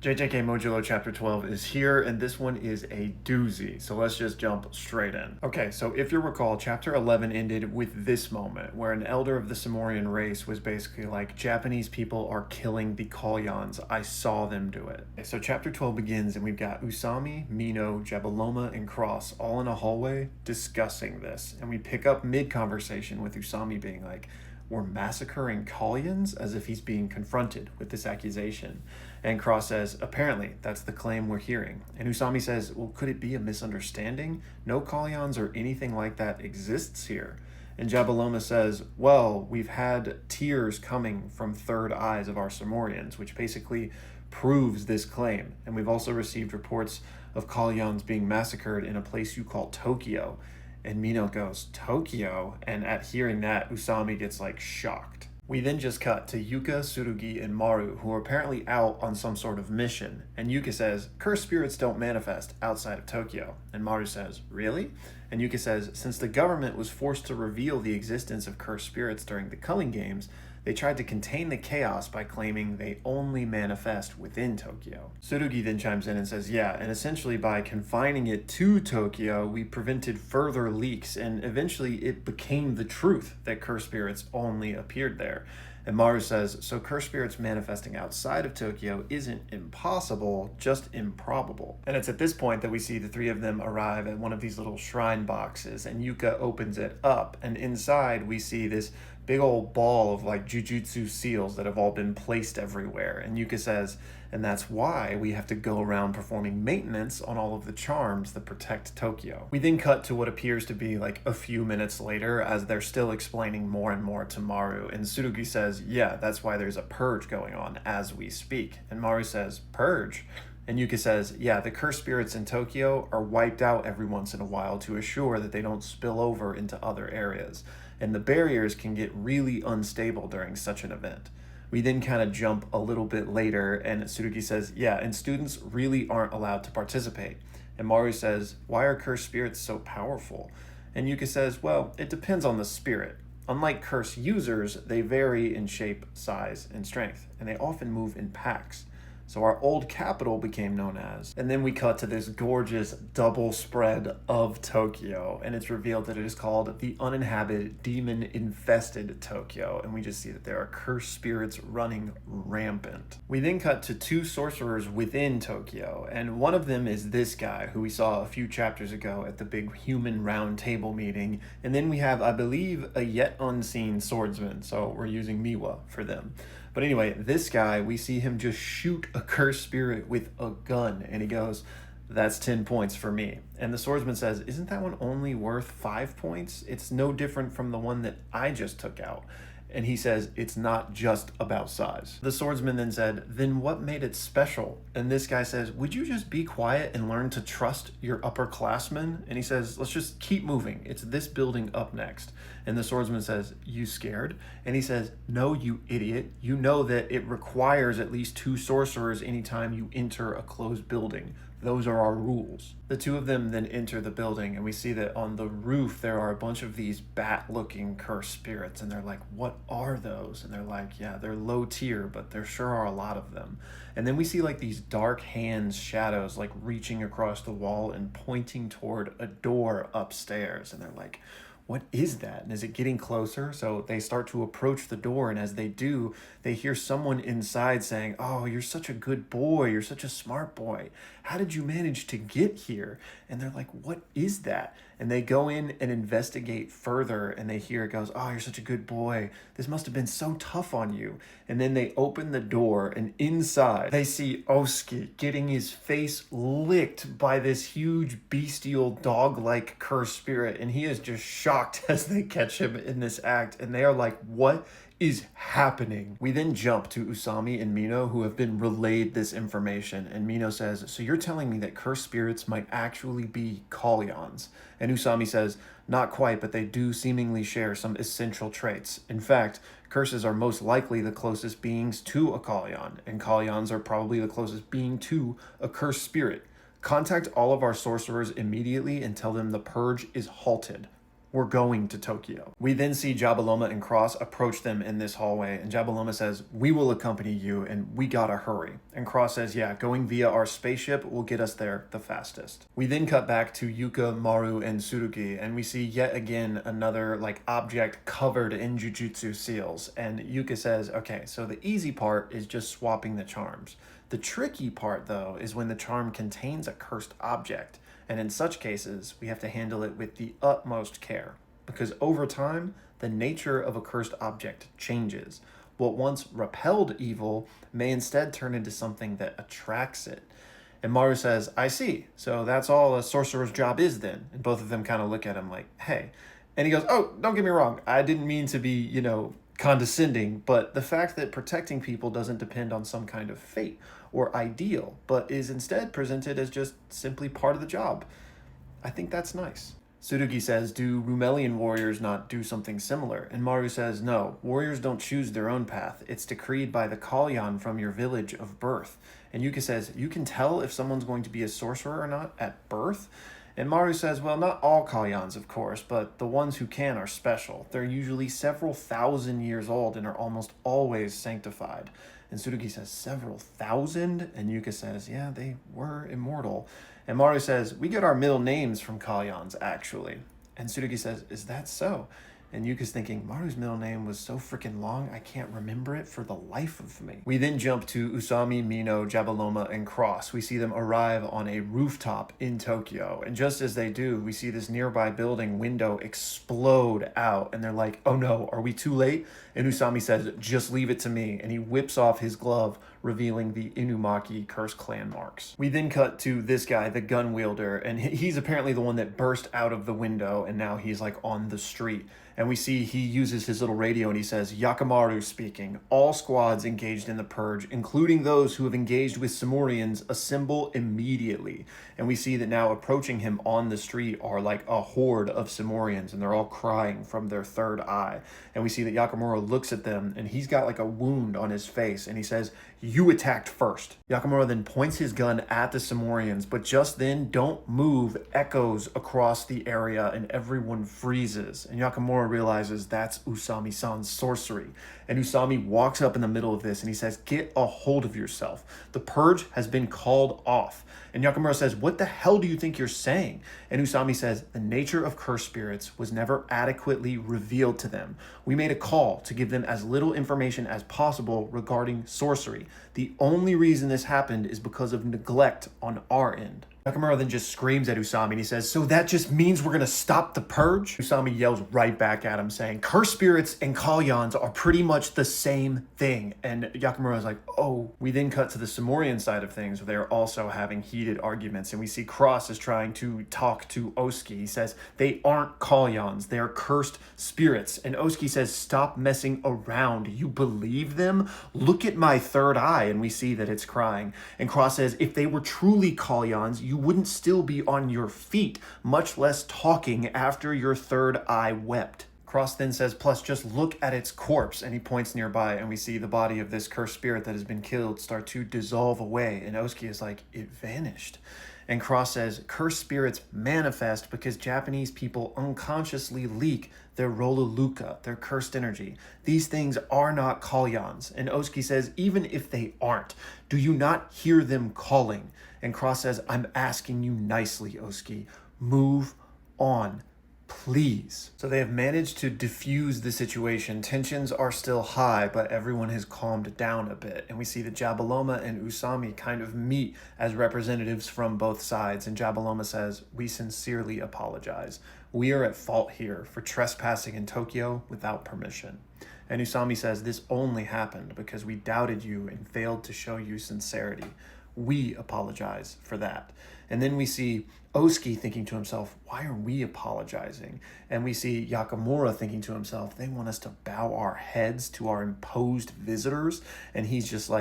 Jjk Modulo Chapter 12 is here, and this one is a doozy, so let's just jump straight in. Okay, so if you recall, Chapter 11 ended with this moment, where an elder of the Samorian race was basically like, Japanese people are killing the Kalyans, I saw them do it. Okay, so Chapter 12 begins, and we've got Usami, Mino, Jabaloma, and Cross all in a hallway discussing this, and we pick up mid-conversation with Usami being like, we're massacring Kalyans, as if he's being confronted with this accusation. And Cross says, apparently, that's the claim we're hearing. And Usami says, well, could it be a misunderstanding? No Kalyans or anything like that exists here. And Jabaloma says, well, we've had tears coming from third eyes of our Samorians, which basically proves this claim. And we've also received reports of Kalyans being massacred in a place you call Tokyo. And Mino goes, Tokyo? And at hearing that, Usami gets like shocked. We then just cut to Yuka, Tsurugi, and Maru, who are apparently out on some sort of mission. And Yuka says, cursed spirits don't manifest outside of Tokyo. And Maru says, really? And Yuka says, since the government was forced to reveal the existence of cursed spirits during the Culling Games, they tried to contain the chaos by claiming they only manifest within Tokyo. Tsurugi then chimes in and says, yeah, and essentially by confining it to Tokyo, we prevented further leaks, and eventually it became the truth that cursed spirits only appeared there. And Maru says, so cursed spirits manifesting outside of Tokyo isn't impossible, just improbable. And it's at this point that we see the three of them arrive at one of these little shrine boxes, and Yuka opens it up, and inside we see this big old ball of like jujutsu seals that have all been placed everywhere. And Yuka says, and that's why we have to go around performing maintenance on all of the charms that protect Tokyo. We then cut to what appears to be like a few minutes later as they're still explaining more and more to Maru. And Tsurugi says, yeah, that's why there's a purge going on as we speak. And Maru says, purge? And Yuka says, yeah, the cursed spirits in Tokyo are wiped out every once in a while to assure that they don't spill over into other areas. And the barriers can get really unstable during such an event. We then kind of jump a little bit later, and Tsurugi says, yeah, and students really aren't allowed to participate. And Maru says, why are cursed spirits so powerful? And Yuka says, well, it depends on the spirit. Unlike cursed users, they vary in shape, size, and strength, and they often move in packs. So our old capital became known as. And then we cut to this gorgeous double spread of Tokyo, and it's revealed that it is called the uninhabited, demon-infested Tokyo, and we just see that there are cursed spirits running rampant. We then cut to two sorcerers within Tokyo, and one of them is this guy who we saw a few chapters ago at the big human round table meeting, and then we have, I believe, a yet unseen swordsman, so we're using Miwa for them. But anyway, this guy, we see him just shoot a cursed spirit with a gun, and he goes, that's 10 points for me. And the swordsman says, isn't that one only worth 5 points? It's no different from the one that I just took out. And he says, it's not just about size. The swordsman then said, then what made it special? And this guy says, would you just be quiet and learn to trust your upperclassmen? And he says, let's just keep moving. It's this building up next. And the swordsman says, you scared? And he says, no, you idiot. You know that it requires at least 2 sorcerers anytime you enter a closed building. Those are our rules. The two of them then enter the building, and we see that on the roof there are a bunch of these bat-looking cursed spirits, and they're like, what are those? And they're like, yeah, they're low tier, but there sure are a lot of them. And then we see like these dark hands, shadows, like reaching across the wall and pointing toward a door upstairs, and they're like, what is that? And is it getting closer? So they start to approach the door, and as they do, they hear someone inside saying, oh, you're such a good boy. You're such a smart boy. How did you manage to get here? And they're like, what is that? And they go in and investigate further, and they hear it goes, oh, you're such a good boy. This must have been so tough on you. And then they open the door, and inside they see Osuke getting his face licked by this huge bestial dog-like cursed spirit, and he is just shocked as they catch him in this act, and they are like, what is happening? We then jump to Usami and Mino, who have been relayed this information, and Mino says, so you're telling me that cursed spirits might actually be Kalyans? And Usami says, not quite, but they do seemingly share some essential traits. In fact, curses are most likely the closest beings to a Kalyan, and Kalyans are probably the closest being to a cursed spirit. Contact all of our sorcerers immediately and tell them the purge is halted. we're going to Tokyo. We then see Jabaloma and Cross approach them in this hallway, and Jabaloma says, we will accompany you, and we gotta hurry. And Cross says, yeah, going via our spaceship will get us there the fastest. We then cut back to Yuka, Maru, and Tsurugi, and we see yet again another object covered in Jujutsu seals. And Yuka says, okay, so the easy part is just swapping the charms. The tricky part, though, is when the charm contains a cursed object. And in such cases, we have to handle it with the utmost care. Because over time, the nature of a cursed object changes. What once repelled evil may instead turn into something that attracts it. And Maru says, I see. So that's all a sorcerer's job is then. And both of them kind of look at him like, hey. And he goes, oh, don't get me wrong. I didn't mean to be, condescending, but the fact that protecting people doesn't depend on some kind of fate or ideal, but is instead presented as just simply part of the job. I think that's nice. Tsurugi says, do Rumelian warriors not do something similar? And Maru says, no, warriors don't choose their own path. It's decreed by the Kalyan from your village of birth. And Yuka says, you can tell if someone's going to be a sorcerer or not at birth? And Maru says, well, not all Kalyans, of course, but the ones who can are special. They're usually several thousand years old and are almost always sanctified. And Tsurugi says, several thousand? And Yuka says, yeah, they were immortal. And Maru says, we get our middle names from Kalyans, actually. And Tsurugi says, is that so? And Yuka's thinking, Maru's middle name was so freaking long, I can't remember it for the life of me. We then jump to Usami, Mino, Jabaloma, and Cross. We see them arrive on a rooftop in Tokyo. And just as they do, we see this nearby building window explode out. And they're like, oh no, are we too late? And Usami says, just leave it to me. And he whips off his glove, revealing the Inumaki cursed clan marks. We then cut to this guy, the gun wielder, and he's apparently the one that burst out of the window, and now he's on the street. And we see he uses his little radio and he says, Yakamaru speaking, all squads engaged in the purge, including those who have engaged with Simorians, assemble immediately. And we see that now approaching him on the street are a horde of Simorians, and they're all crying from their third eye. And we see that Yakamura looks at them, and he's got a wound on his face, and he says, you attacked first. Yakamura then points his gun at the Simorians, but just then, don't move echoes across the area, and everyone freezes. And Yakamura realizes that's Usami-san's sorcery. And Usami walks up in the middle of this, and he says, get a hold of yourself. The purge has been called off. And Yakamura says, what the hell do you think you're saying? And Usami says, the nature of cursed spirits was never adequately revealed to them. We made a call to give them as little information as possible regarding sorcery. The only reason this happened is because of neglect on our end. Nakamura then just screams at Usami and he says, so that just means we're going to stop the purge? Usami yells right back at him saying, cursed spirits and Kalyans are pretty much the same thing. And Yakamura is like, oh. We then cut to the Simorian side of things where they're also having heated arguments, and we see Cross is trying to talk to Oski. He says, they aren't Kalyans, they are cursed spirits. And Oski says, stop messing around. You believe them? Look at my third eye. And we see that it's crying. And Cross says, if they were truly Kalyans, you wouldn't still be on your feet, much less talking after your third eye wept. Cross then says, plus just look at its corpse, and he points nearby, and we see the body of this cursed spirit that has been killed start to dissolve away, and Oski is like, it vanished. And Cross says, cursed spirits manifest because Japanese people unconsciously leak their Roluluka, their cursed energy. These things are not Kalyans. And Oski says, even if they aren't, do you not hear them calling? And Cross says, I'm asking you nicely, Oski. Move on, please. So they have managed to diffuse the situation. Tensions are still high, but everyone has calmed down a bit. And we see that Jabaloma and Usami kind of meet as representatives from both sides. And Jabaloma says, we sincerely apologize. We are at fault here for trespassing in Tokyo without permission. And Usami says, this only happened because we doubted you and failed to show you sincerity. We apologize for that. And then we see Oski thinking to himself, why are we apologizing? And we see Yakamura thinking to himself, they want us to bow our heads to our imposed visitors. And he's just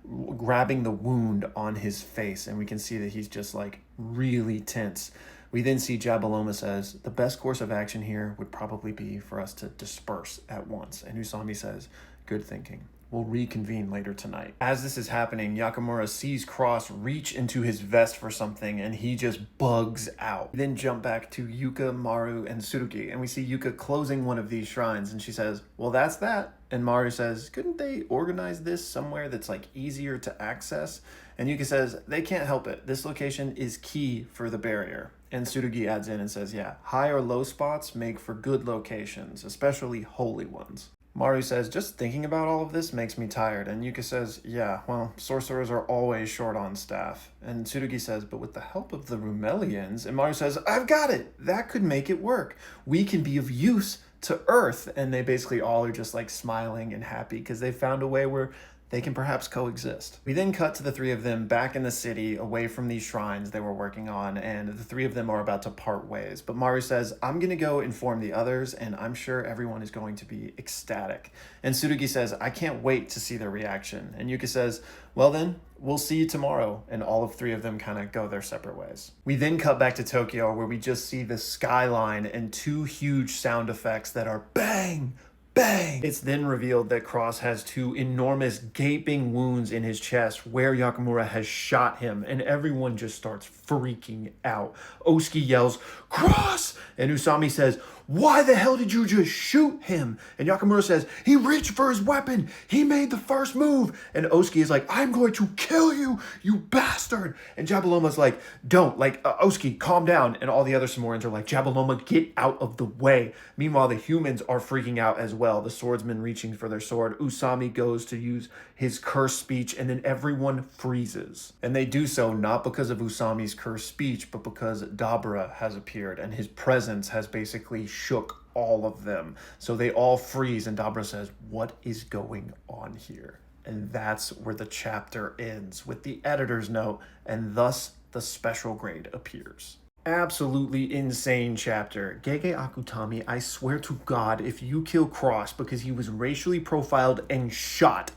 grabbing the wound on his face. And we can see that he's just really tense. We then see Jabaloma says, the best course of action here would probably be for us to disperse at once. And Usami says, good thinking. We'll reconvene later tonight. As this is happening, Yakamura sees Cross reach into his vest for something and he just bugs out. We then jump back to Yuka, Maru, and Tsurugi, and we see Yuka closing one of these shrines, and she says, well, that's that. And Maru says, couldn't they organize this somewhere that's like easier to access? And Yuka says, they can't help it. This location is key for the barrier. And Tsurugi adds in and says, yeah, high or low spots make for good locations, especially holy ones. Maru says, just thinking about all of this makes me tired. And Yuka says, yeah, well, sorcerers are always short on staff. And Tsurugi says, but with the help of the Rumelians. And Maru says, I've got it. That could make it work. We can be of use to Earth. And they basically all are just like smiling and happy because they found a way where they can perhaps coexist. We then cut to the three of them back in the city, away from these shrines they were working on, and the three of them are about to part ways. But Maru says, I'm gonna go inform the others, and I'm sure everyone is going to be ecstatic. And Tsurugi says, I can't wait to see their reaction. And Yuka says, well then, we'll see you tomorrow. And all of three of them kind of go their separate ways. We then cut back to Tokyo, where we just see the skyline and two huge sound effects that are bang, bang! It's then revealed that Cross has two enormous gaping wounds in his chest where Yakamura has shot him, and everyone just starts freaking out. Osuke yells, Cross! And Usami says, why the hell did you just shoot him? And Yakamura says, he reached for his weapon. He made the first move. And Osuke is like, I'm going to kill you, you bastard. And Jabaloma's like, don't, like, Osuke, calm down. And all the other Samorians are like, Jabaloma, get out of the way. Meanwhile, the humans are freaking out as well. The swordsman reaching for their sword. Usami goes to use his cursed speech, and then everyone freezes. And they do so not because of Usami's cursed speech, but because Dabura has appeared, and his presence has basically shook all of them. So they all freeze, and Dabura says, what is going on here? And that's where the chapter ends, with the editor's note, and thus the special grade appears. Absolutely insane chapter. Gege Akutami, I swear to God, if you kill Cross because he was racially profiled and shot,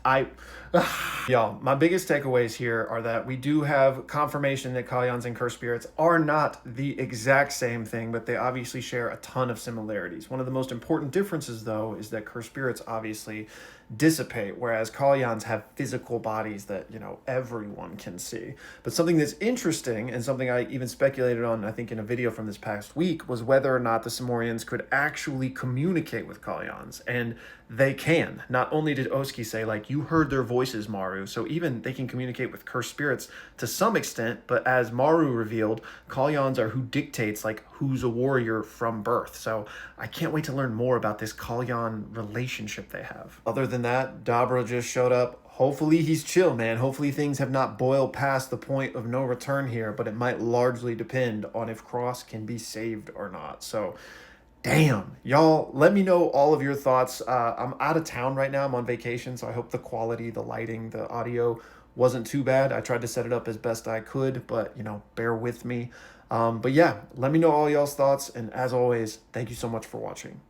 Y'all, my biggest takeaways here are that we do have confirmation that Kalyans and cursed spirits are not the exact same thing, but they obviously share a ton of similarities. One of the most important differences, though, is that cursed spirits obviously dissipate, whereas Kalyans have physical bodies that, you know, everyone can see. But something that's interesting, and something I even speculated on, I think, in a video from this past week, was whether or not the Samorians could actually communicate with Kalyans. And they can. Not only did Osuke say, like, you heard their voices, Maru, so even they can communicate with cursed spirits to some extent, but as Maru revealed, Kalyans are who dictates, like, who's a warrior from birth. So I can't wait to learn more about this Kalyan relationship they have. Other than that, Dabura just showed up. Hopefully he's chill, man. Hopefully things have not boiled past the point of no return here, but it might largely depend on if Cross can be saved or not. So damn, y'all, let me know all of your thoughts. I'm out of town right now. I'm on vacation, so I hope the quality, the lighting, the audio wasn't too bad. I tried to set it up as best I could, but, you know, bear with me. But yeah, let me know all y'all's thoughts. And as always, thank you so much for watching.